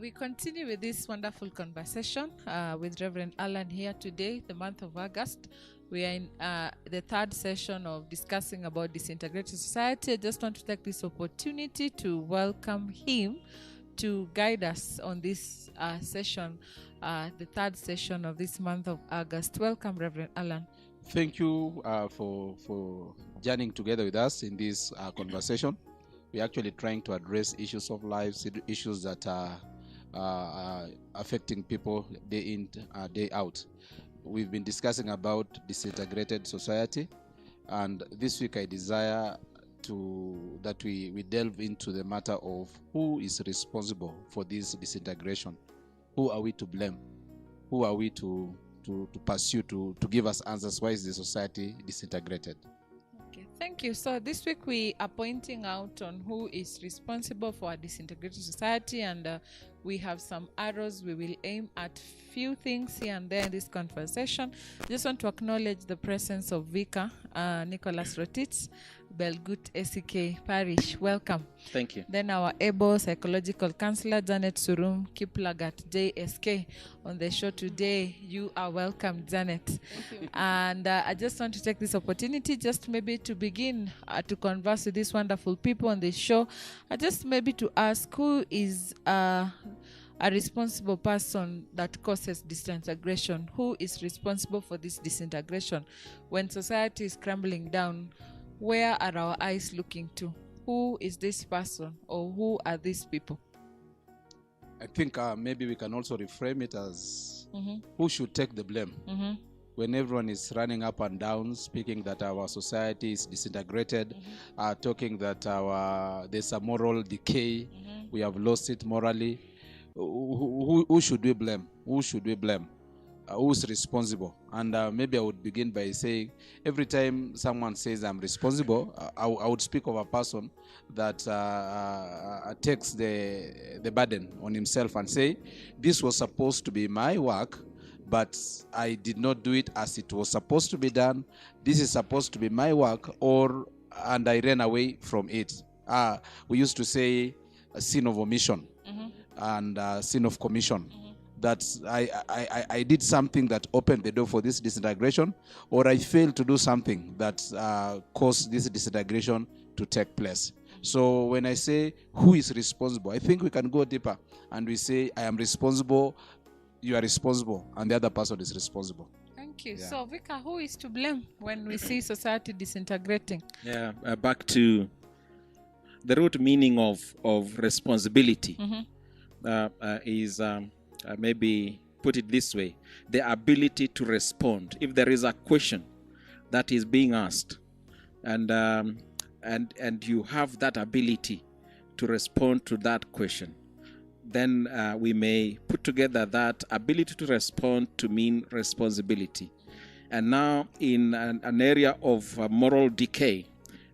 we continue with this wonderful conversation with Rev Allan here today, the month of August. We are in the third session of discussing about Disintegrated Society. I just want to take this opportunity to welcome him to guide us on this session, the third session of this month of August. Welcome, Rev Allan. Thank you for journeying together with us in this conversation. We're actually trying to address issues of life, issues that are affecting people day in, day out. We've been discussing about disintegrated society, and this week I desire that we delve into the matter of who is responsible for this disintegration. Who are we to blame? Who are we to pursue to give us answers? Why is the society disintegrated? Okay, thank you. So this week we are pointing out on who is responsible for a disintegrated society, and we have some arrows. We will aim at few things here and there in this conversation. I just want to acknowledge the presence of Vicar Nicholas Rotitz, Belgut SEK Parish. Welcome. Thank you. Then our able psychological counselor Janet Surum Kiplagat JSK on the show today. You are welcome, Janet. Thank you. And I just want to take this opportunity just maybe to begin to converse with these wonderful people on the show. Just maybe to ask, who is a responsible person that causes disintegration? Who is responsible for this disintegration? When society is crumbling down, where are our eyes looking to? Who is this person, or who are these people? I think maybe we can also reframe it as who should take the blame. When everyone is running up and down, speaking that our society is disintegrated, talking that there's a moral decay, we have lost it morally. Who should we blame? Who should we blame? Who's responsible? And maybe I would begin by saying, every time someone says I'm responsible, I would speak of a person that takes the burden on himself and say, this was supposed to be my work, but I did not do it as it was supposed to be done. This is supposed to be my work, and I ran away from it. We used to say a sin of omission and sin of commission. That I did something that opened the door for this disintegration, or I failed to do something that caused this disintegration to take place. So when I say who is responsible, I think we can go deeper and we say I am responsible, you are responsible, and the other person is responsible. Thank you. Yeah. So Vika, who is to blame when we see society disintegrating? Yeah, back to the root meaning of responsibility is maybe put it this way: the ability to respond if there is a question that is being asked, and you have that ability to respond to that question, then we may put together that ability to respond to mean responsibility. And now in an area of moral decay,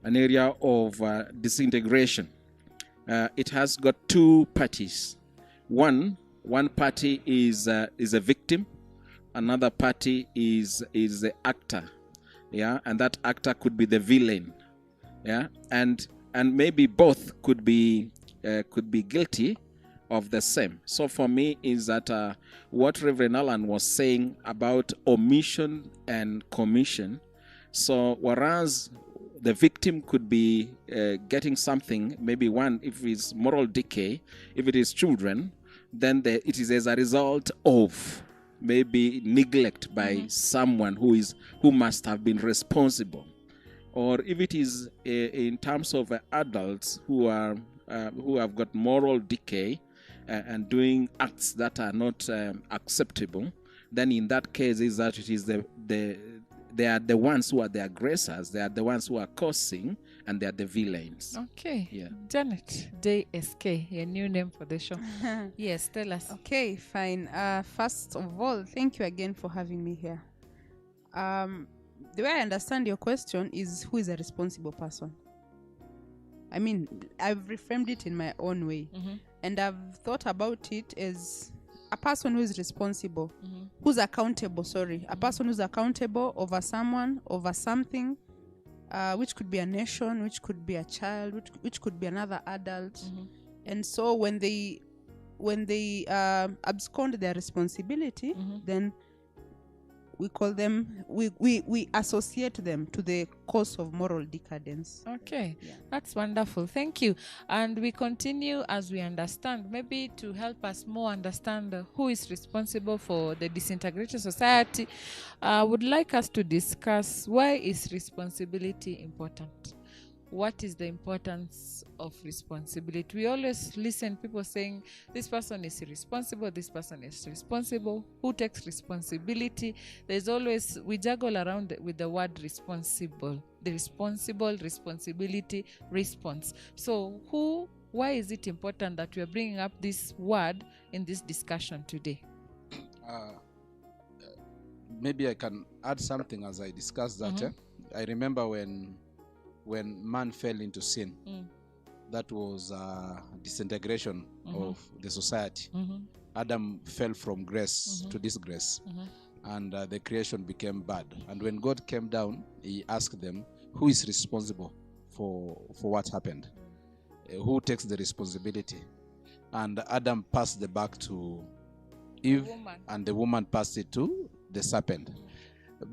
an area of disintegration, it has got two parties. One party is a victim, another party is the actor, yeah, and that actor could be the villain, yeah, and maybe both could be guilty of the same. So for me is that what Rev Allan was saying about omission and commission. So whereas the victim could be getting something, maybe one, if it's moral decay, if it is children, then it is as a result of maybe neglect by someone who must have been responsible. Or if it is in terms of adults who have got moral decay and doing acts that are not acceptable, then in that case is that it is they are the ones who are the aggressors, they are the ones who are causing, and they are the villains. Okay. Yeah. Janet, JSK, a new name for the show. Yes, tell us. Okay, fine. First of all, thank you again for having me here. The way I understand your question is, who is a responsible person? I mean, I've reframed it in my own way. And I've thought about it as a person who is responsible, who's accountable, a person who's accountable over someone, over something, which could be a nation, which could be a child, which could be another adult. And so when they when they abscond their responsibility, then we call them, we associate them to the cause of moral decadence. Okay, that's wonderful. Thank you. And we continue as we understand, maybe to help us more understand who is responsible for the disintegrated society. I would like us to discuss, why is responsibility important? What is the importance of responsibility? We always listen people saying this person is irresponsible, this person is responsible. Who takes responsibility? There's always, we juggle around with the word responsible. The responsible, responsibility, response. So why is it important that we are bringing up this word in this discussion today? Maybe I can add something as I discuss that. I remember when man fell into sin, that was disintegration of the society. Adam fell from grace to disgrace, and the creation became bad. And when God came down, he asked them, who is responsible for what happened? Who takes the responsibility? And Adam passed the buck to Eve, and the woman passed it to the serpent.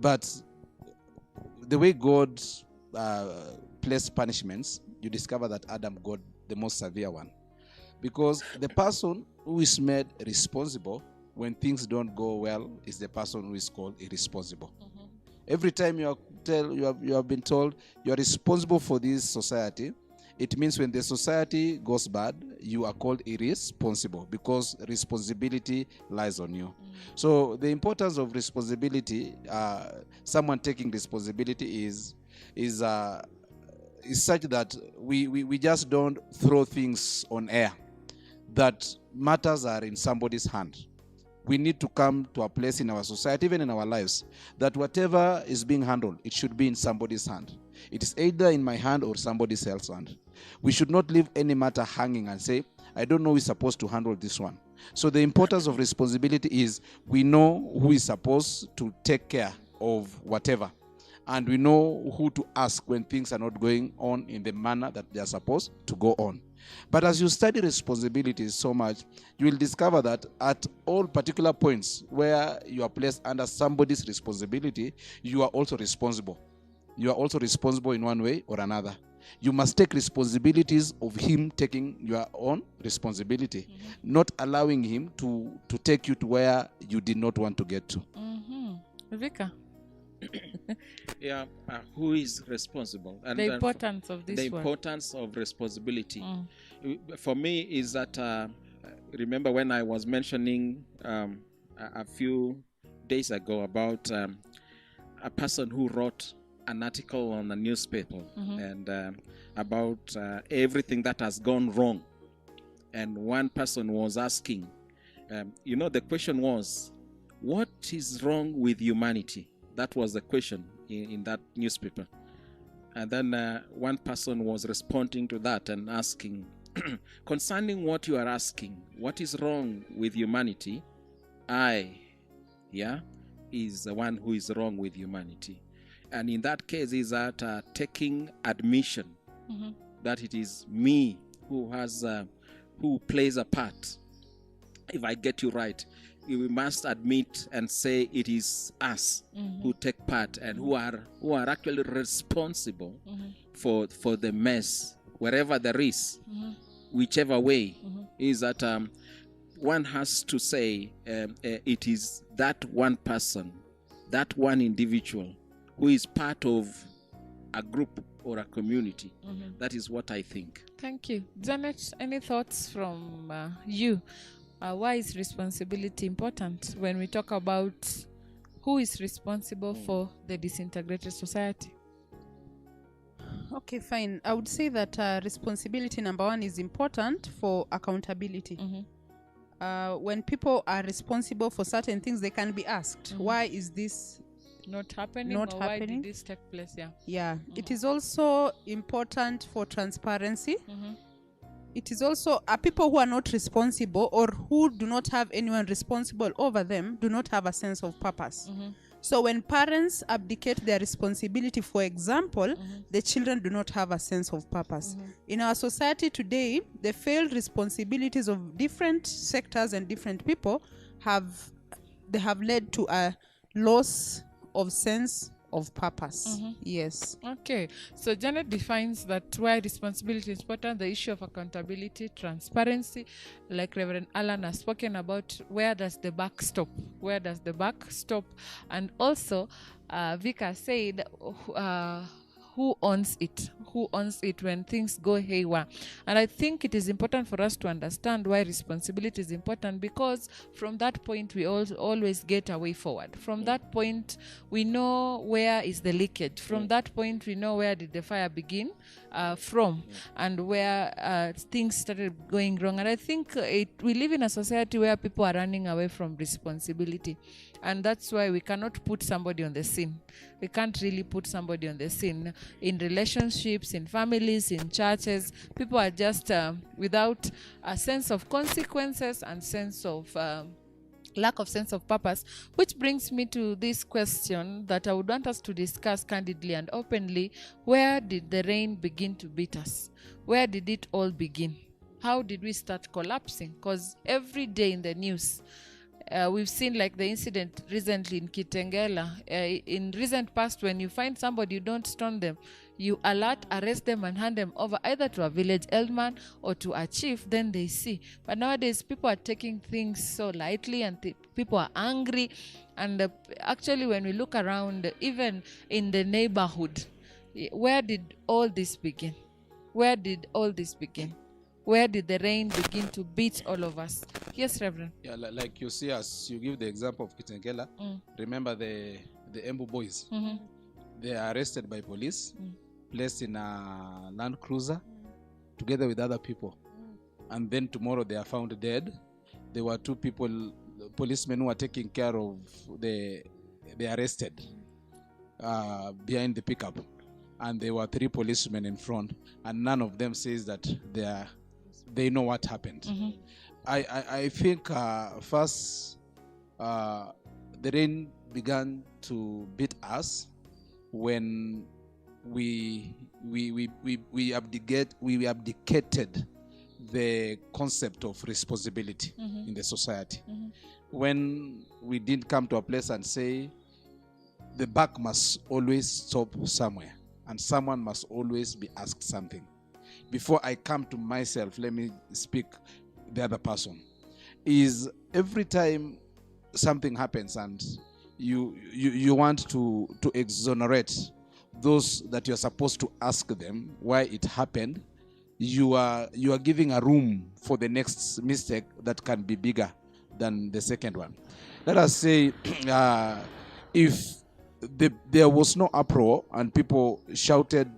But the way God placed punishments, you discover that Adam got the most severe one, because the person who is made responsible when things don't go well is the person who is called irresponsible. Every time you have been told you are responsible for this society, it means when the society goes bad, you are called irresponsible, because responsibility lies on you. So the importance of responsibility, someone taking responsibility is such that we just don't throw things on air. That matters are in somebody's hand. We need to come to a place in our society, even in our lives, that whatever is being handled, it should be in somebody's hand. It is either in my hand or somebody else's hand. We should not leave any matter hanging and say, I don't know who is supposed to handle this one. So the importance of responsibility is we know who is supposed to take care of whatever. And we know who to ask when things are not going on in the manner that they are supposed to go on. But as you study responsibilities so much, you will discover that at all particular points where you are placed under somebody's responsibility, you are also responsible. You are also responsible in one way or another. You must take responsibilities of him taking your own responsibility, not allowing him to take you to where you did not want to get to. Vika? Who is responsible? And the importance of this the word. Importance of responsibility. For me is that, remember when I was mentioning a few days ago about a person who wrote an article on a newspaper and about everything that has gone wrong. And one person was asking, the question was, what is wrong with humanity? That was the question in that newspaper. And then one person was responding to that and asking, concerning what you are asking, what is wrong with humanity? Is the one who is wrong with humanity. And in that case is that taking admission that it is me who plays a part. If I get you right, we must admit and say it is us who take part and who are actually responsible for the mess, wherever there is, whichever way, is that one has to say it is that one person, that one individual who is part of a group or a community. That is what I think. Thank you. Janet, any thoughts from you? Why is responsibility important when we talk about who is responsible for the disintegrated society? Okay, fine. I would say that responsibility, number one, is important for accountability. When people are responsible for certain things, they can be asked, why is this not happening? Why did this take place? It is also important for transparency. It is also people who are not responsible or who do not have anyone responsible over them do not have a sense of purpose. So when parents abdicate their responsibility, for example, the children do not have a sense of purpose. In our society today, the failed responsibilities of different sectors and different people have led to a loss of sense of purpose. Yes. Okay, so Janet defines that why responsibility is important, the issue of accountability, transparency, like Rev Allan has spoken about, where does the buck stop? Where does the buck stop? And also, Vika said, who owns it? Who owns it when things go haywire? And I think it is important for us to understand why responsibility is important, because from that point we always get a way forward. From that point we know where is the leakage. From that point we know where did the fire begin from, and where things started going wrong. And I think we live in a society where people are running away from responsibility, and that's why we cannot put somebody on the scene. We can't really put somebody on the scene in relationships, in families, in churches. People are just without a sense of consequences and sense of lack of sense of purpose, which brings me to this question that I would want us to discuss candidly and openly. Where did the rain begin to beat us? Where did it all begin? How did we start collapsing? Because every day in the news, we've seen like the incident recently in Kitengela. In recent past, when you find somebody, you don't stone them. You alert, arrest them and hand them over either to a village elderman or to a chief, then they see. But nowadays, people are taking things so lightly, and people are angry. And actually, when we look around, even in the neighborhood, where did all this begin? Where did all this begin? Where did the rain begin to beat all of us? Yes, Reverend. Yeah, like you see, as you give the example of Kitengela, remember the Embu boys. They are arrested by police, placed in a Land Cruiser, together with other people. And then tomorrow they are found dead. There were two people, policemen who were taking care of the arrested behind the pickup. And there were three policemen in front, and none of them says that they know what happened. I think first the rain began to beat us when we abdicated the concept of responsibility in the society. When we didn't come to a place and say the buck must always stop somewhere and someone must always be asked something. Before I come to myself, let me speak the other person. Is every time something happens and you want to exonerate those that you're supposed to ask them why it happened, you are giving a room for the next mistake that can be bigger than the second one. Let us say if there was no uproar and people shouted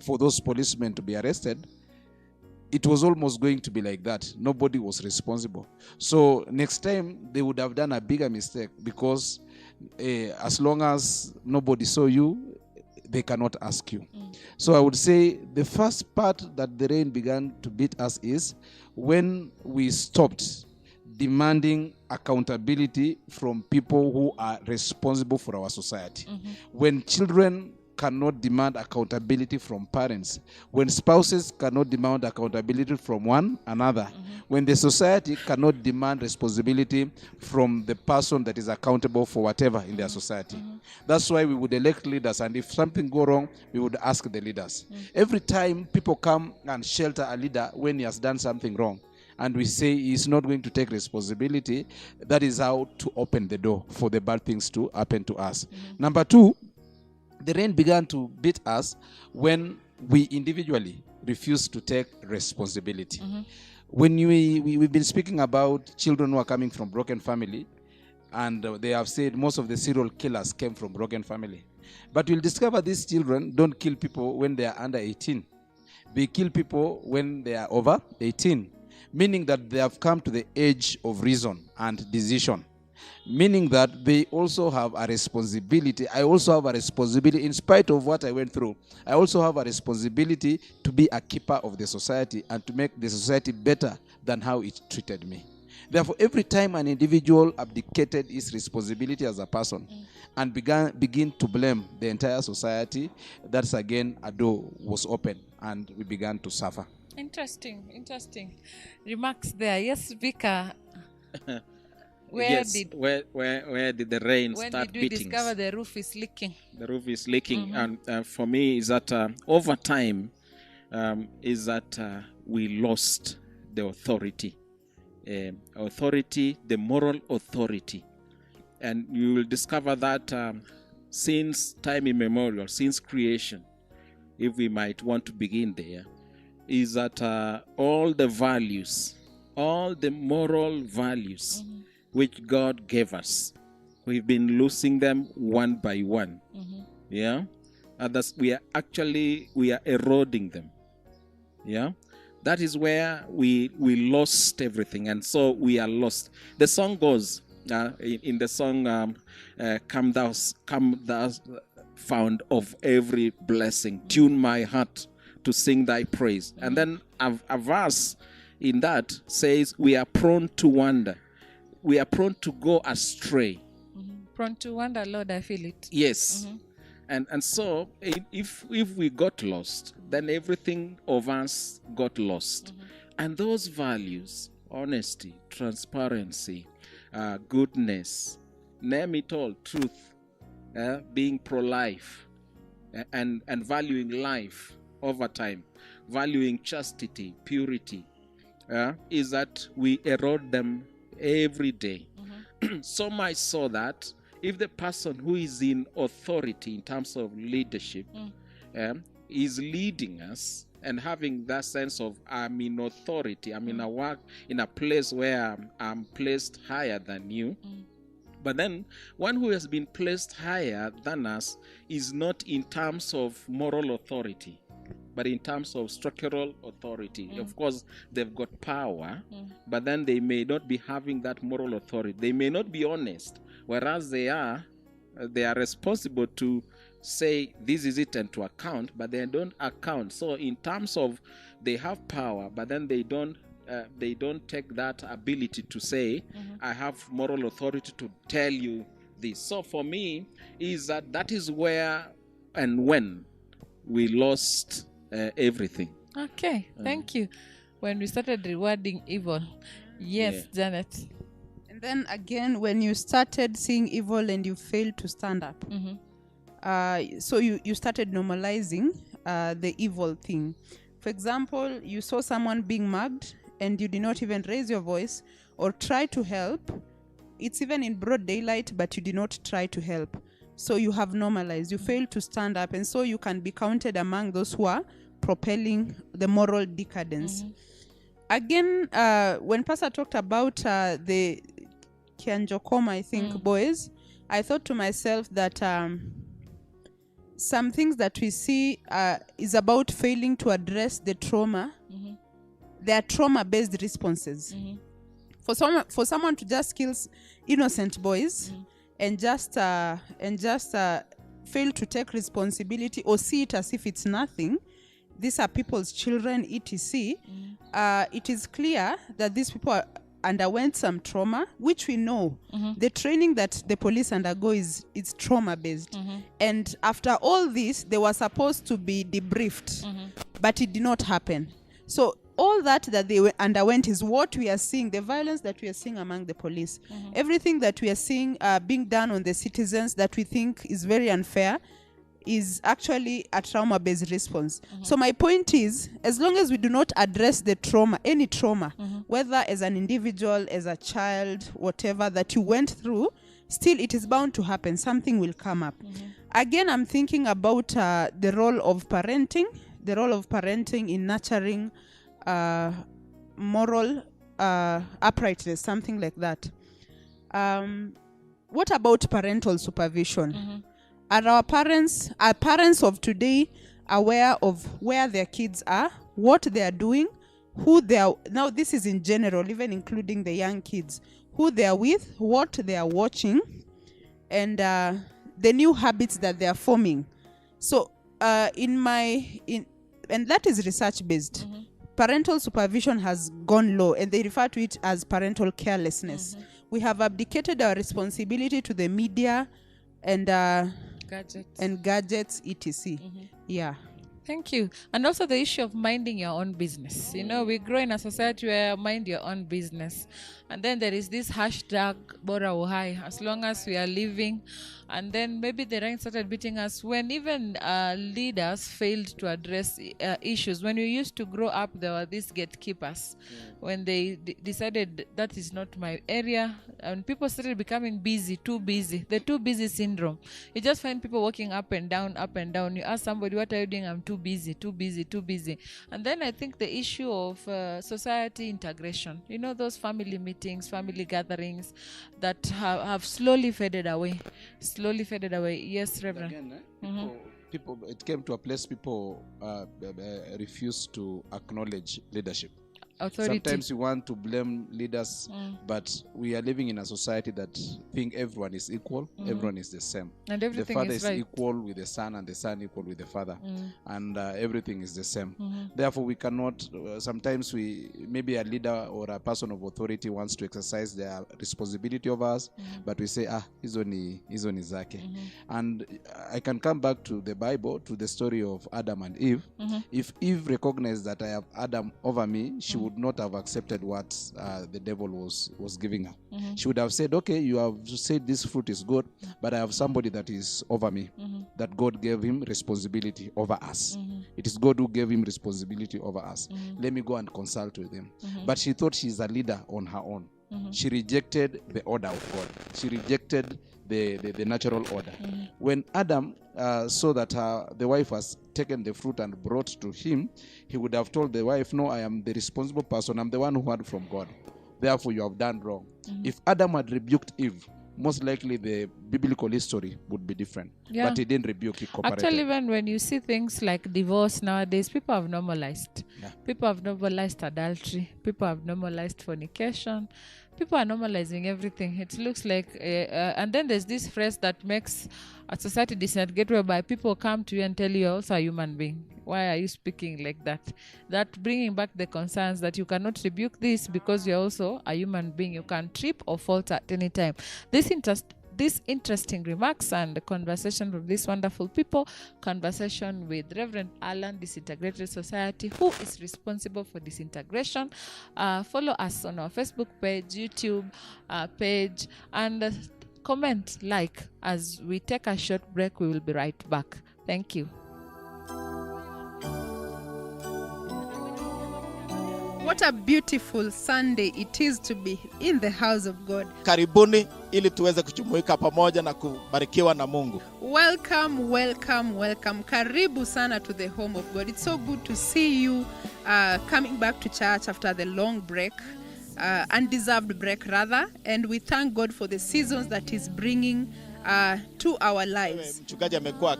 for those policemen to be arrested, it was almost going to be like that. Nobody was responsible. So next time they would have done a bigger mistake, because as long as nobody saw you, they cannot ask you. So I would say the first part that the rain began to beat us is when we stopped demanding accountability from people who are responsible for our society. When children cannot demand accountability from parents, when spouses cannot demand accountability from one another, when the society cannot demand responsibility from the person that is accountable for whatever in their society. That's why we would elect leaders, and if something go wrong, we would ask the leaders. Every time people come and shelter a leader when he has done something wrong, and we say he's not going to take responsibility, that is how to open the door for the bad things to happen to us. Number two, the rain began to beat us when we individually refused to take responsibility. When we've been speaking about children who are coming from broken family, and they have said most of the serial killers came from broken family. But you'll discover these children don't kill people when they are under 18. They kill people when they are over 18, meaning that they have come to the age of reason and decision. Meaning that they also have a responsibility. I also have a responsibility, in spite of what I went through. I also have a responsibility to be a keeper of the society and to make the society better than how it treated me. Therefore, every time an individual abdicated his responsibility as a person and begin to blame the entire society, that's again a door was open and we began to suffer. Interesting remarks there. Yes, Vika. Where did the rain when start did we beating? discover the roof is leaking? The roof is leaking, and for me is that over time is that we lost the authority, the moral authority, and you will discover that since time immemorial, since creation, if we might want to begin there, is that all the values, all the moral values which God gave us, we've been losing them one by one. Yeah, and that's we are eroding them. Yeah, that is where we lost everything, and so we are lost. The song goes in the song, "Come thou fount of every blessing, tune my heart to sing thy praise." And then a verse in that says, we are prone to wander. We are prone to go astray. Prone to wander, Lord, I feel it. Yes. And so if we got lost, then everything of us got lost. And those values, honesty, transparency, goodness, name it all, truth, being pro-life, and valuing life over time, valuing chastity, purity, is that we erode them every day. So much so that if the person who is in authority in terms of leadership is leading us and having that sense of I'm in authority, I'm in a work, in a place where I'm placed higher than you. But then one who has been placed higher than us is not in terms of moral authority, but in terms of structural authority. Of course, they've got power, but then they may not be having that moral authority. They may not be honest, whereas they are responsible to say this is it and to account, but they don't account. So in terms of they have power, but then they don't take that ability to say, I have moral authority to tell you this. So for me, is that is where and when we lost everything. Okay, thank you. When we started rewarding evil. Yes, Janet. And then again, when you started seeing evil and you failed to stand up, so you started normalizing the evil thing. For example, you saw someone being mugged and you did not even raise your voice or try to help. It's even in broad daylight, but you did not try to help. So you have normalized. You failed to stand up, and so you can be counted among those who are propelling the moral decadence. Again, when Pastor talked about the Kianjokoma, I think, boys, I thought to myself that some things that we see is about failing to address the trauma. They are trauma-based responses. For someone to just kill innocent boys and just fail to take responsibility or see it as if it's nothing, these are people's children, etc. It is clear that these people underwent some trauma, which we know. The training that the police undergo is trauma-based. And after all this, they were supposed to be debriefed, but it did not happen. So all that they underwent is what we are seeing, the violence that we are seeing among the police. Everything that we are seeing being done on the citizens that we think is very unfair is actually a trauma-based response. So my point is, as long as we do not address the trauma, any trauma, whether as an individual, as a child, whatever that you went through, still it is bound to happen. Something will come up. Again, I'm thinking about the role of parenting in nurturing moral uprightness, something like that. What about parental supervision? Are our parents of today aware of where their kids are, what they are doing, who they are? Now this is in general, even including the young kids, who they are with, what they are watching, and the new habits that they are forming. So and that is research based. parental supervision has gone low, and they refer to it as parental carelessness. We have abdicated our responsibility to the media and gadgets, etc. Yeah. Thank you. And also the issue of minding your own business. You know, we grow in a society where mind your own business. And then there is this hashtag, Bora Uhai, as long as we are living. And then maybe the rain started beating us when even leaders failed to address issues. When we used to grow up, there were these gatekeepers. When they decided that is not my area, and people started becoming busy, too busy. The too busy syndrome. You just find people walking up and down, up and down. You ask somebody, what are you doing? I'm too busy, too busy, too busy. And then I think the issue of society integration. You know, those family meetings, family gatherings that have slowly faded away. Yes, Reverend. Again, people, it came to a place people refuse to acknowledge leadership. Authority. Sometimes you want to blame leaders, but we are living in a society that think everyone is equal, everyone is the same. And everything the father is is right. equal with the son, and the son equal with the father, and everything is the same. Therefore, we cannot. Sometimes maybe a leader or a person of authority wants to exercise their responsibility over us, but we say, hizo ni zake. And I can come back to the Bible, to the story of Adam and Eve. If Eve recognized that I have Adam over me, she would not have accepted what the devil was giving her. She would have said, okay, you have said this fruit is good, but I have somebody that is over me, that God gave him responsibility over us. It is God who gave him responsibility over us. Let me go and consult with him. But she thought she's a leader on her own. She rejected the order of God. She rejected the natural order. When Adam saw that the wife has taken the fruit and brought to him, he would have told the wife, no, I am the responsible person. I'm the one who heard from God. Therefore, you have done wrong. If Adam had rebuked Eve, most likely the biblical history would be different. Yeah. But he didn't rebuke, he cooperated. Actually, even when you see things like divorce nowadays, people have normalized. Yeah. People have normalized adultery. People have normalized fornication. People are normalizing everything. It looks like, and then there's this phrase that makes a society disintegrate, whereby people come to you and tell you you're also a human being. Why are you speaking like that? That bringing back the concerns that you cannot rebuke this because you're also a human being. You can trip or falter at any time. These interesting remarks and the conversation with these wonderful people, conversation with Rev Allan, Disintegrated Society, who is responsible for disintegration. Follow us on our Facebook page, YouTube page, and comment, like. As we take a short break, we will be right back. Thank you. What a beautiful Sunday it is to be in the house of God. Karibuni ili tuweze kujumuika pamoja na kubarikiwa na Mungu. Welcome, welcome, welcome. Karibu sana to the home of God. It's so good to see you coming back to church after the long break, undeserved break rather. And we thank God for the seasons that He's bringing to our lives. Mchungaji amekuwa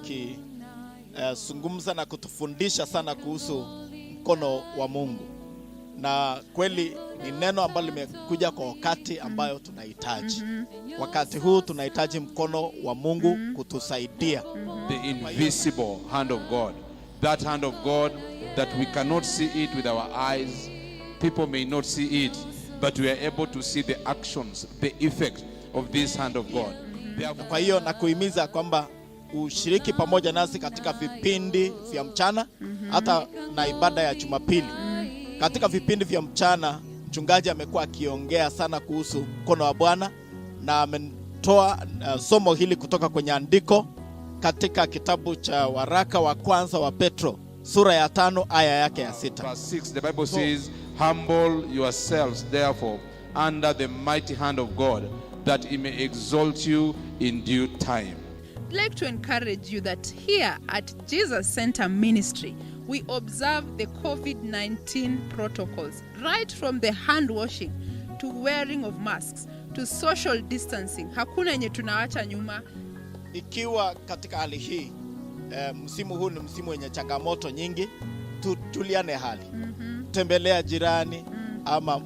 akizungumza na kutufundisha sana kuhusu mkono wa Mungu. Na kweli ni neno ambalo limekuja kwa wakati ambayo tunahitaji. Wakati huu tunahitaji mkono wa Mungu kutusaidia. The invisible hand of God. That hand of God that we cannot see it with our eyes. People may not see it, but we are able to see the actions, the effect of this hand of God. Kwa hiyo nakuhimiza kwamba ushiriki pamoja nasi katika vipindi vya mchana, hata na ibada ya Jumapili. Katika vipindi vya mchana, mchungaji amekuwa akiongea sana kuhusu mkono wa Bwana, na ametoa somo hili kutoka kwenye andiko katika kitabu cha waraka wa kwanza wa Petro, sura ya 5 aya yake ya 6. Verse 6, the Bible says, humble yourselves therefore under the mighty hand of God, that he may exalt you in due time. I'd like to encourage you that here at Jesus Center Ministry, we observe the COVID-19 protocols, right from the hand washing to wearing of masks to social distancing. Hakuna yenye tunaacha nyuma. Ikiwa katika hali hii, msimu huu ni msimu wenye changamoto nyingi, tuliane hali. Tembelea jirani ama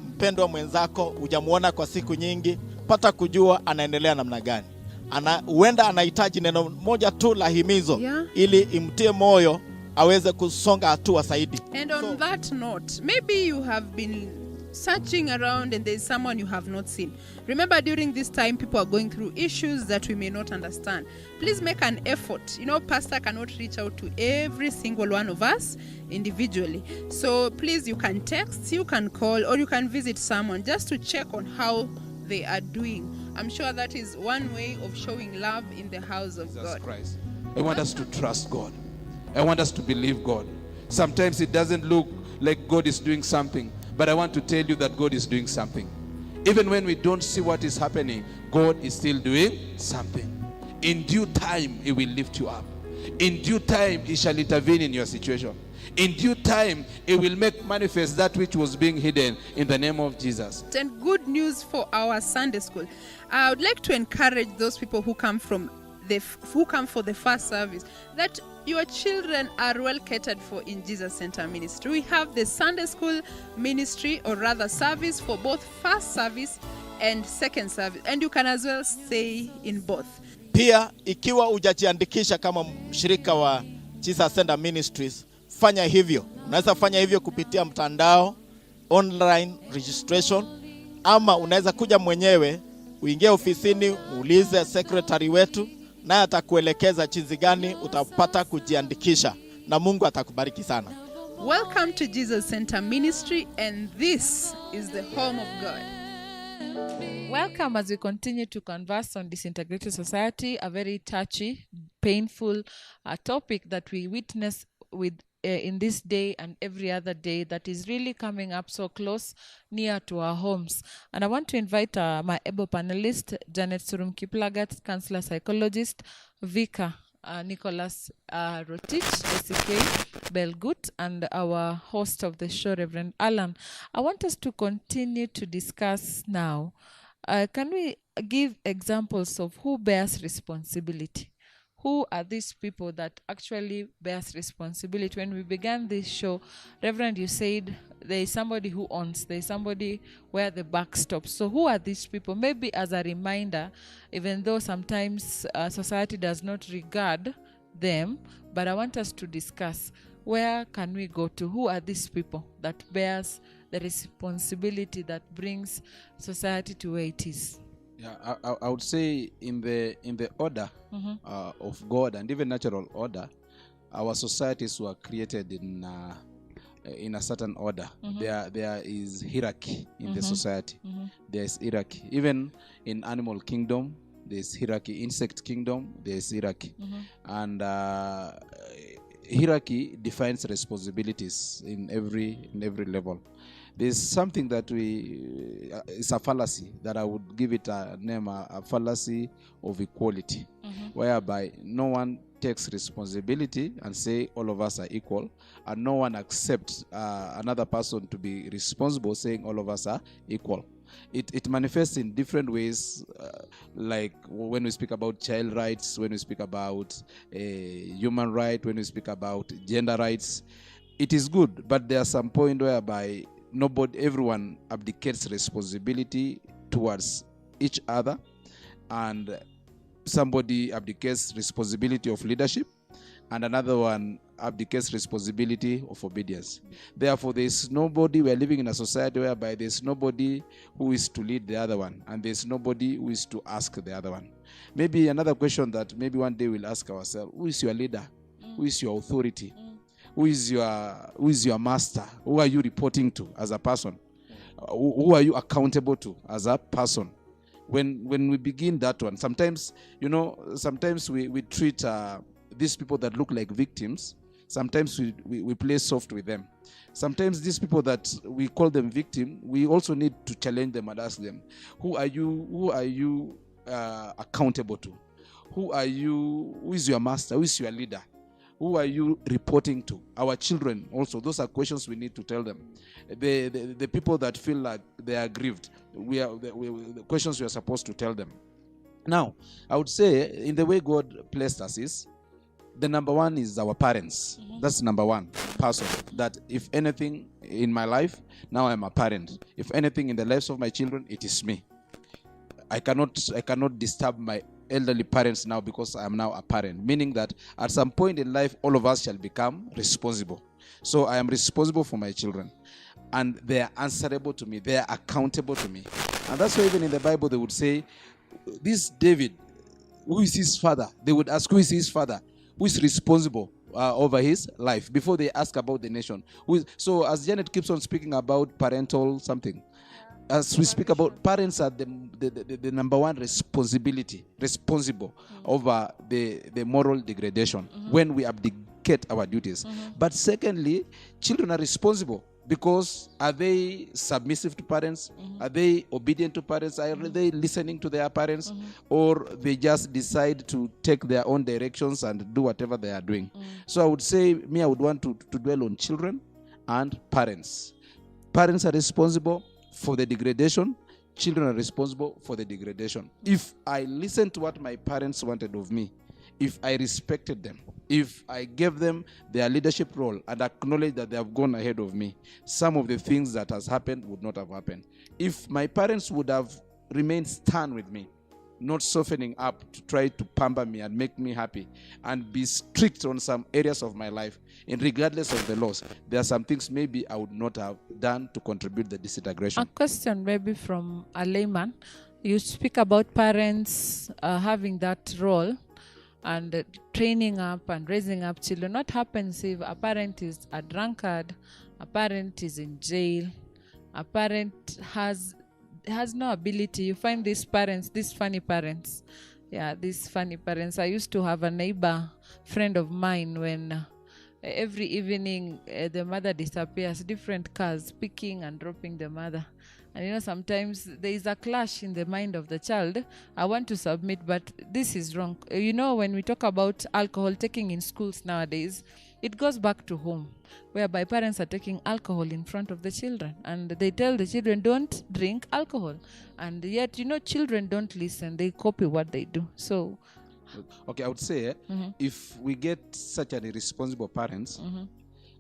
mpendwa mwenzako hujamuona kwa siku nyingi, pata kujua anaendelea namna gani. Huenda anahitaji neno moja tu la himizo, ili imtie moyo aweze kusonga hatua zaidi. And on that note, maybe you have been searching around and there's someone you have not seen. Remember, during this time, people are going through issues that we may not understand. Please make an effort. You know, pastor cannot reach out to every single one of us individually. So please, you can text, you can call, or you can visit someone just to check on how they are doing. I'm sure that is one way of showing love in the house of Jesus God. Christ. I want us to trust God. I want us to believe God. Sometimes it doesn't look like God is doing something, but I want to tell you that God is doing something. Even when we don't see what is happening, God is still doing something. In due time, He will lift you up. In due time, He shall intervene in your situation. In due time, He will make manifest that which was being hidden in the name of Jesus. And good news for our Sunday school. I would like to encourage those people who come for the first service that your children are well catered for in Jesus Center Ministry. We have the Sunday school ministry, or rather service, for both first service and second service, and you can as well stay in both. Pia ikiwa hujajiandikisha kama mshirika wa Jesus Center Ministries, fanya hivyo. Unaweza fanya hivyo kupitia mtandao, online registration, ama unaweza kuja mwenyewe, uingie ofisini, uulize secretary wetu, naye atakuelekeza jinsi gani utapata kujiandikisha, na Mungu atakubariki sana. Welcome to Jesus Center Ministry, and this is the home of God. Welcome as we continue to converse on Disintegrated Society, a very touchy, painful topic that we witness with in this day and every other day that is really coming up so close, near to our homes. And I want to invite my able panelist, Janet Surum Kiplagat, counselor psychologist, Vicar Nicholas Rotich, SK Belgut, and our host of the show, Rev Allan. I want us to continue to discuss now. Can we give examples of who bears responsibility? Who are these people that actually bears responsibility? When we began this show, Reverend, you said there is somebody who owns, there is somebody where the buck stops. So who are these people? Maybe as a reminder, even though sometimes society does not regard them, but I want us to discuss, where can we go to? Who are these people that bears the responsibility that brings society to where it is? Yeah, I would say in the order of God and even natural order, our societies were created in a certain order. There is hierarchy in the society. There is hierarchy. Even in animal kingdom, there is hierarchy. Insect kingdom, there is hierarchy. And hierarchy defines responsibilities in every level. There's something that it's a fallacy that I would give it a name, a fallacy of equality, whereby no one takes responsibility and say all of us are equal, and no one accepts another person to be responsible, saying all of us are equal. It manifests in different ways, like when we speak about child rights, when we speak about human rights, when we speak about gender rights. It is good, but there are some point whereby everyone abdicates responsibility towards each other, and somebody abdicates responsibility of leadership, and another one abdicates responsibility of obedience. Therefore, there is nobody. We are living in a society whereby there is nobody who is to lead the other one, and there is nobody who is to ask the other one. Maybe another question that maybe one day we'll ask ourselves: who is your leader? Who is your authority? Who is your master? Who are you reporting to as a person? Who are you accountable to as a person? When we begin that one, sometimes we treat these people that look like victims. Sometimes we play soft with them. Sometimes these people that we call them victim, we also need to challenge them and ask them, who are you accountable to? Who is your master? Who is your leader? Who are you reporting to? Our children also. Those are questions we need to tell them. The people that feel like they are grieved, the questions we are supposed to tell them. Now, I would say in the way God placed us is, the number one is our parents. That's number one person. That if anything in my life, now I'm a parent. If anything in the lives of my children, it is me. I cannot disturb my elderly parents now because I am now a parent, meaning that at some point in life, all of us shall become responsible. So I am responsible for my children, and they are answerable to me. They are accountable to me. And that's why even in the Bible, they would say, this David, who is his father? They would ask, who is his father? Who is responsible over his life before they ask about the nation? So as Janet keeps on speaking about parental something, as we speak about, parents are the number one responsible over the moral degradation when we abdicate our duties. But secondly, children are responsible because are they submissive to parents? Are they obedient to parents? Are they listening to their parents? Or they just decide to take their own directions and do whatever they are doing? So I would say, I would want to dwell on children and parents. Parents are responsible for the degradation. Children are responsible for the degradation. If I listened to what my parents wanted of me, if I respected them, if I gave them their leadership role and acknowledged that they have gone ahead of me, some of the things that has happened would not have happened. If my parents would have remained stern with me, not softening up to try to pamper me and make me happy and be strict on some areas of my life, and regardless of the laws, there are some things maybe I would not have done to contribute the disintegration. A question maybe from a layman. You speak about parents having that role and training up and raising up children. What happens if a parent is a drunkard, a parent is in jail, a parent has no ability? You find these parents, these funny parents. I used to have a neighbor friend of mine when every evening the mother disappears, different cars picking and dropping the mother. And sometimes there is a clash in the mind of the child. I want to submit, but this is wrong. When we talk about alcohol taking in schools nowadays, it goes back to home, whereby parents are taking alcohol in front of the children and they tell the children, don't drink alcohol. And yet, children don't listen. They copy what they do. So, okay, I would say if we get such an irresponsible parents,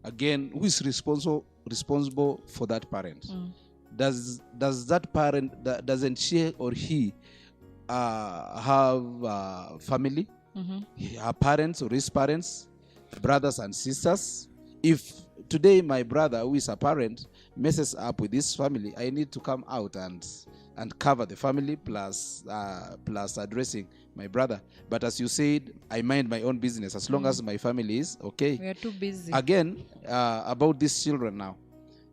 again, who is responsible for that parent? Does that parent, doesn't she or he have family? Her parents or his parents, brothers and sisters? If today my brother, who is a parent, messes up with his family, I need to come out and cover the family plus addressing my brother. But as you said, I mind my own business as long as my family is okay. We are too busy. Again, about these children now,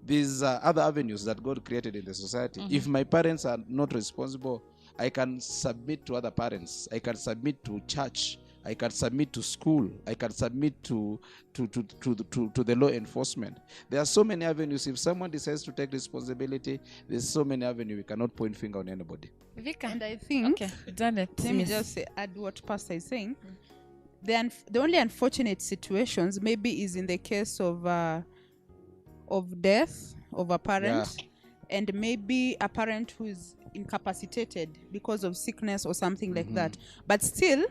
these other avenues that God created in the society. If my parents are not responsible, I can submit to other parents. I can submit to church. I can submit to school. I can submit to the law enforcement. There are so many avenues. If someone decides to take responsibility, there's so many avenues. We cannot point finger on anybody. Vika. And I think, Janet, let me just add what Pastor is saying. The only unfortunate situations maybe is in the case of death of a parent, and maybe a parent who is incapacitated because of sickness or something like that. But still,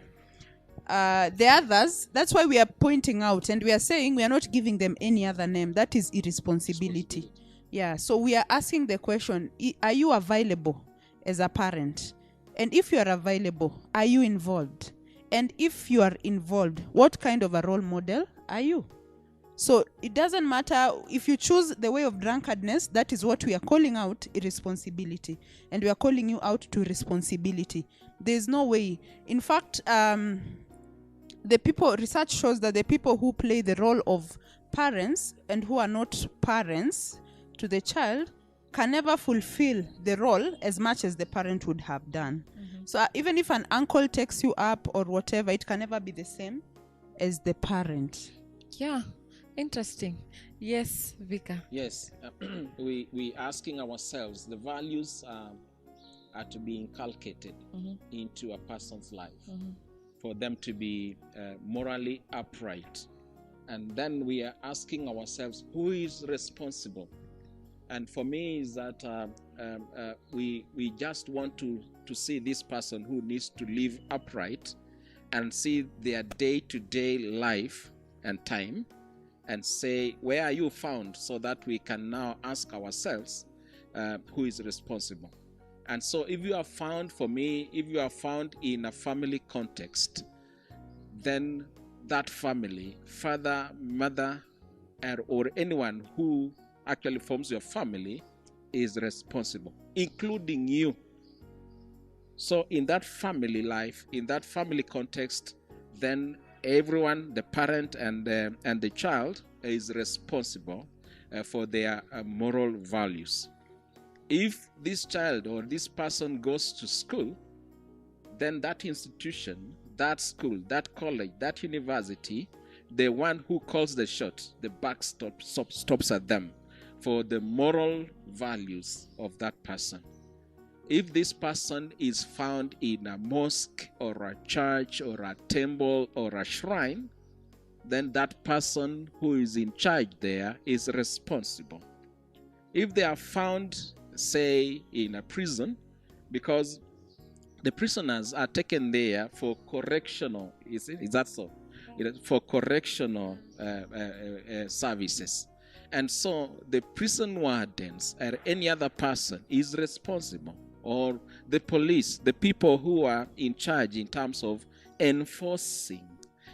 the others, that's why we are pointing out and we are saying we are not giving them any other name. That is irresponsibility. Yeah, so we are asking the question, are you available as a parent? And if you are available, are you involved? And if you are involved, what kind of a role model are you? So it doesn't matter if you choose the way of drunkardness. That is what we are calling out, irresponsibility. And we are calling you out to responsibility. There is no way. In fact, research shows that the people who play the role of parents and who are not parents to the child can never fulfill the role as much as the parent would have done. So even if an uncle takes you up or whatever, it can never be the same as the parent. Yeah. Interesting. Yes, Vika. Yes, we asking ourselves, the values are to be inculcated into a person's life for them to be morally upright. And then we are asking ourselves, who is responsible? And for me is that we just want to see this person who needs to live upright and see their day-to-day life and time and say, where are you found? So that we can now ask ourselves, who is responsible? And so if you are found, for me, if you are found in a family context, then that family, father, mother, or anyone who actually forms your family is responsible, including you. So in that family life, in that family context, then everyone, the parent and the child, is responsible for their moral values. If this child or this person goes to school, then that institution, that school, that college, that university, the one who calls the shot, the buck stops at them for the moral values of that person. If this person is found in a mosque or a church or a temple or a shrine, then that person who is in charge there is responsible. If they are found, say, in a prison, because the prisoners are taken there for correctional, is that so? For correctional services. And so the prison wardens or any other person is responsible, or the police, the people who are in charge in terms of enforcing.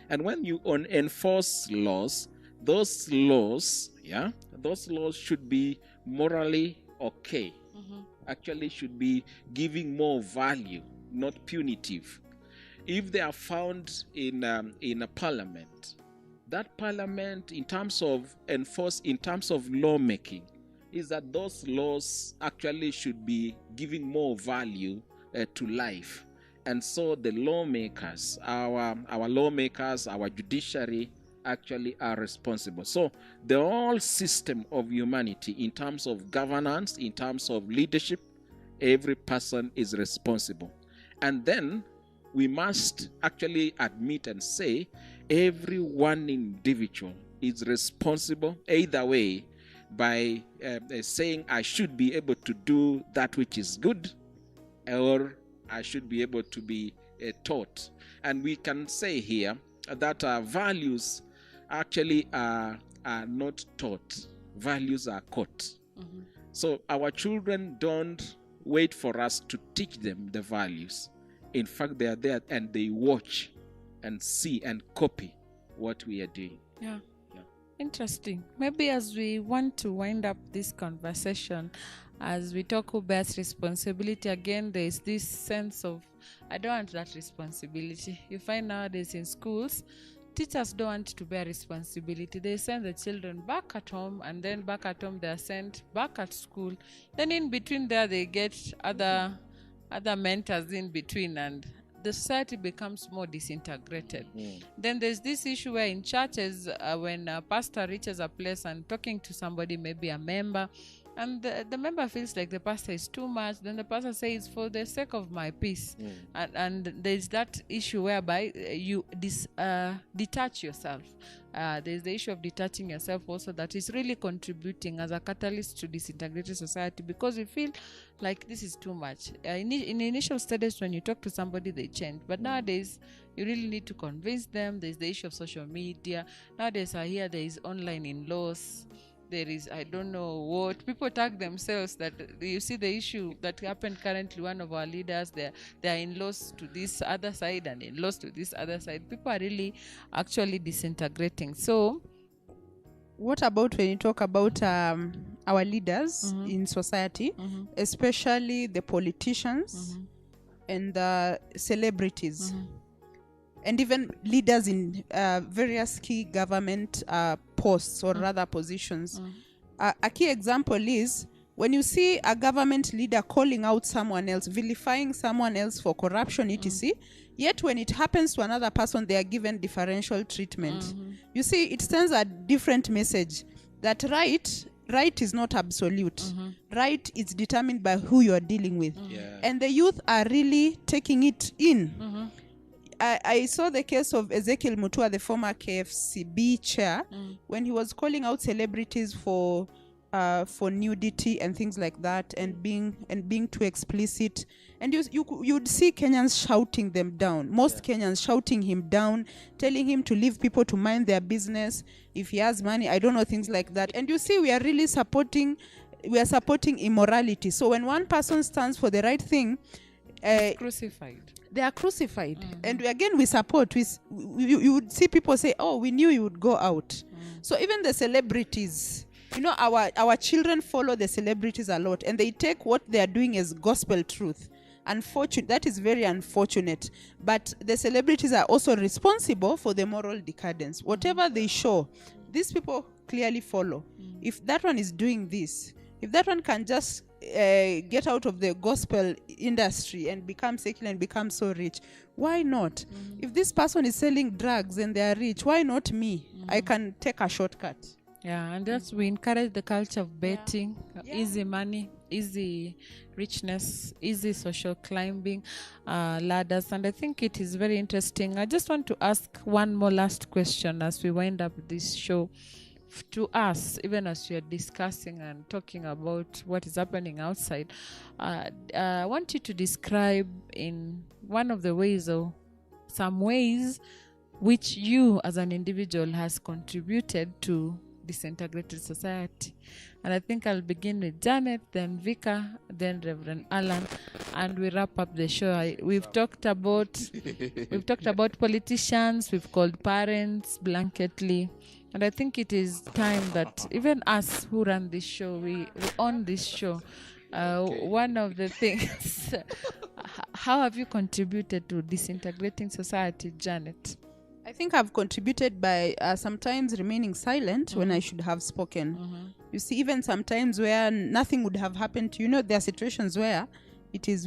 And when you enforce laws, those laws should be morally okay. Actually should be giving more value, not punitive. If they are found in a parliament, that parliament, in terms of lawmaking, is that those laws actually should be giving more value to life. And so the lawmakers, our lawmakers, our judiciary, actually are responsible. So the whole system of humanity, in terms of governance, in terms of leadership, every person is responsible. And then we must actually admit and say every one individual is responsible either way, by saying I should be able to do that which is good, or I should be able to be taught. And we can say here that values actually are not taught. Values are caught. So our children don't wait for us to teach them the values. In fact, they are there and they watch and see and copy what we are doing. Yeah. Interesting. Maybe as we want to wind up this conversation, as we talk who bears responsibility, again, there is this sense of, I don't want that responsibility. You find nowadays in schools, teachers don't want to bear responsibility. They send the children back at home, and then back at home they are sent back at school. Then in between there they get other mentors in between, and the society becomes more disintegrated. Then there's this issue where in churches, when a pastor reaches a place and talking to somebody, maybe a member, and the member feels like the pastor is too much, then the pastor says, for the sake of my peace. And there's that issue whereby you detach yourself. There's the issue of detaching yourself also, that is really contributing as a catalyst to disintegrated society, because you feel like this is too much. In the initial stages, when you talk to somebody, they change. But nowadays, you really need to convince them. There's the issue of social media. Nowadays, I hear there is online in-laws. There is, I don't know what, people tag themselves that, you see the issue that happened currently, one of our leaders, they are in-laws to this other side and in-laws to this other side. People are really actually disintegrating. So what about when you talk about our leaders in society, especially the politicians and the celebrities, and even leaders in various key government posts, or rather positions? A key example is when you see a government leader calling out someone else, vilifying someone else for corruption, etc., yet when it happens to another person, they are given differential treatment. You see, it sends a different message that right is not absolute. Right is determined by who you are dealing with. And the youth are really taking it in. I saw the case of Ezekiel Mutua, the former KFCB chair, when he was calling out celebrities for nudity and things like that, and being too explicit. And you'd see Kenyans shouting them down. Most Kenyans shouting him down, telling him to leave people to mind their business. If he has money, I don't know, things like that. And you see, we are really supporting we are supporting immorality. So when one person stands for the right thing, Crucified. they are crucified. And we support. You would see people say, oh, we knew you would go out. So even the celebrities, our children follow the celebrities a lot, and they take what they are doing as gospel truth. That is very unfortunate. But the celebrities are also responsible for the moral decadence. Whatever they show, these people clearly follow. If that one is doing this, if that one can just get out of the gospel industry and become secular and become so rich, why not? If this person is selling drugs and they are rich, why not me? I can take a shortcut. Yeah, and that's we encourage the culture of betting, easy money, easy richness, easy social climbing ladders. And I think it is very interesting. I just want to ask one more last question as we wind up this show. To us, even as we are discussing and talking about what is happening outside, I want you to describe in one of the ways or some ways which you as an individual has contributed to Disintegrated Society. And I think I'll begin with Janet, then Vika, then Rev Allan, and we wrap up the show. We've talked about politicians, we've called parents blanketly. And I think it is time that even us who run this show, we own this show. One of the things, how have you contributed to Disintegrating Society, Janet? I think I've contributed by sometimes remaining silent when I should have spoken. You see, even sometimes where nothing would have happened to you, there are situations where it is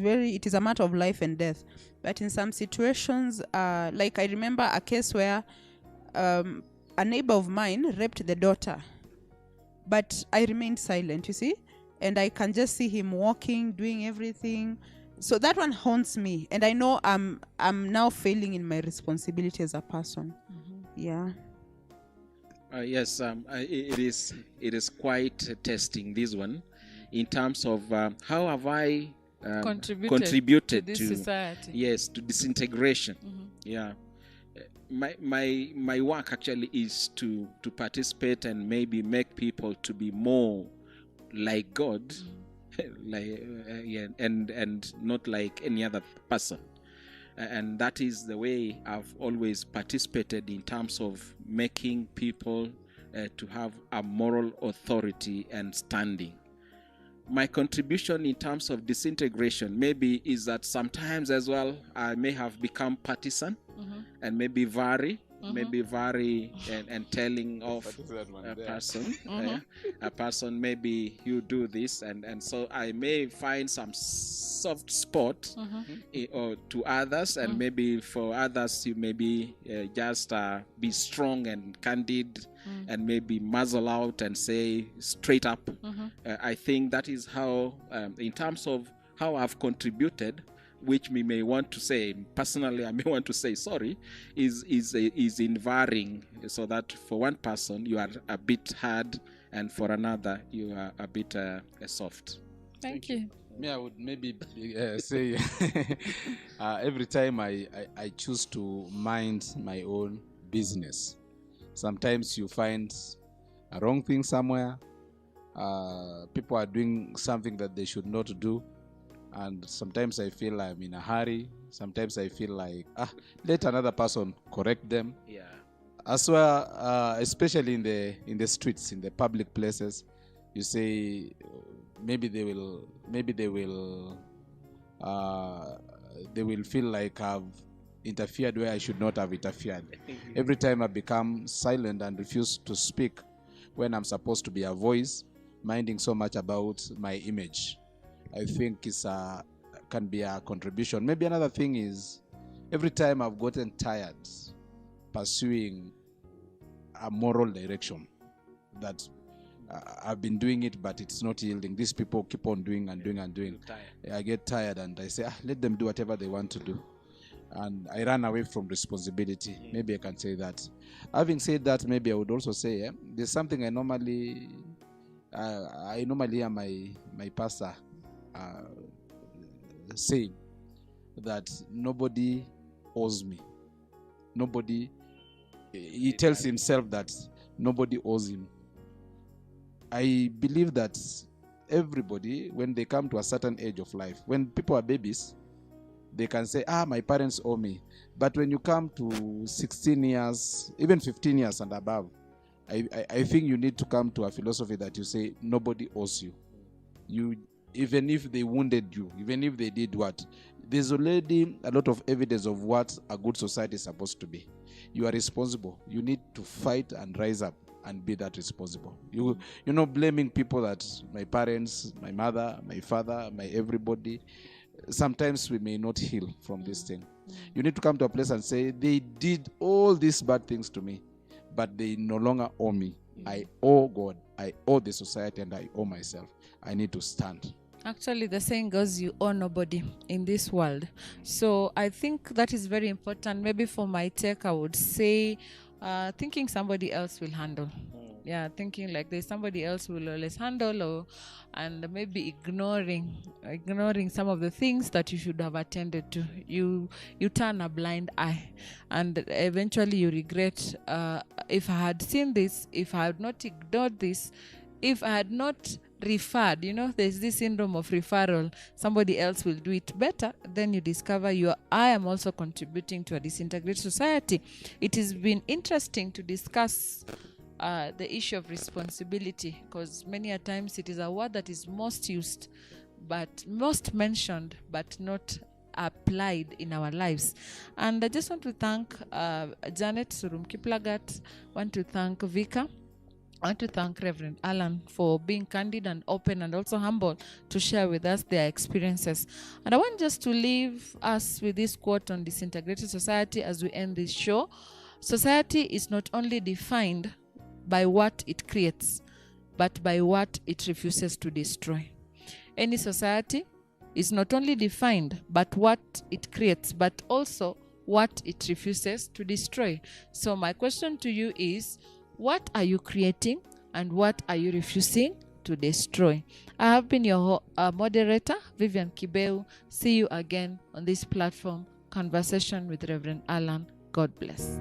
a matter of life and death. But in some situations, like I remember a case where a neighbor of mine raped the daughter, but I remained silent, you see, and I can just see him walking, doing everything. So that one haunts me, and I know I'm now failing in my responsibility as a person. Yeah. Yes, it is quite testing, this one, in terms of how have I contributed to this society. Yes, to disintegration. Yeah. My work actually is to participate and maybe make people to be more like God, and not like any other person. And that is the way I've always participated in terms of making people to have a moral authority and standing. My contribution in terms of disintegration maybe is that sometimes as well I may have become partisan and maybe vary and telling of a person maybe you do this and so I may find some soft spot or to others, and maybe for others you maybe just be strong and candid and maybe muzzle out and say straight up. I think that is how in terms of how I've contributed, which we may want to say personally, I may want to say sorry, is in varying, so that for one person you are a bit hard and for another you are a bit soft. Thank you. Me, I would maybe say every time I choose to mind my own business, sometimes you find a wrong thing somewhere. People are doing something that they should not do. And sometimes I feel I'm in a hurry. Sometimes I feel like, let another person correct them. Yeah. As well, especially in the streets, in the public places, you say maybe they will feel like I've interfered where I should not have interfered. Every time I become silent and refuse to speak when I'm supposed to be a voice, minding so much about my image, I think can be a contribution. Maybe another thing is every time I've gotten tired pursuing a moral direction that I've been doing it, but it's not yielding. These people keep on doing and doing and doing. I get tired and I say, let them do whatever they want to do. And I run away from responsibility. Maybe I can say that. Having said that, maybe I would also say there's something I normally hear my pastor saying, that nobody owes me. He tells himself that nobody owes him. I believe that everybody, when they come to a certain age of life, when people are babies, they can say, my parents owe me. But when you come to 16 years, even 15 years and above, I think you need to come to a philosophy that you say, nobody owes you. Even if they wounded you, even if they did what, there's already a lot of evidence of what a good society is supposed to be. You are responsible. You need to fight and rise up and be that responsible. You're not blaming people that my parents, my mother, my father, my everybody. Sometimes we may not heal from this thing. You need to come to a place and say, they did all these bad things to me, but they no longer owe me. I owe God, I owe the society, and I owe myself. I need to stand. Actually, the saying goes, you owe nobody in this world. So I think that is very important. Maybe for my take, I would say, thinking somebody else will handle. Yeah, thinking like there's somebody else who will always handle, and maybe ignoring some of the things that you should have attended to. You turn a blind eye, and eventually you regret, if I had seen this, if I had not ignored this, if I had not referred, there's this syndrome of referral, somebody else will do it better. Then you discover I am also contributing to a disintegrated society. It has been interesting to discuss the issue of responsibility, because many a times it is a word that is most used, but most mentioned, but not applied in our lives. And I just want to thank Janet Surum Kiplagat, want to thank Vika, I want to thank Rev Allan for being candid and open and also humble to share with us their experiences. And I want just to leave us with this quote on Disintegrated Society as we end this show. Society is not only defined by what it creates, but by what it refuses to destroy. Any society is not only defined by what it creates, but also what it refuses to destroy. So my question to you is, what are you creating and what are you refusing to destroy? I have been your moderator, Vivian Kibeu. See you again on this platform, Conversation with Rev Allan. God bless.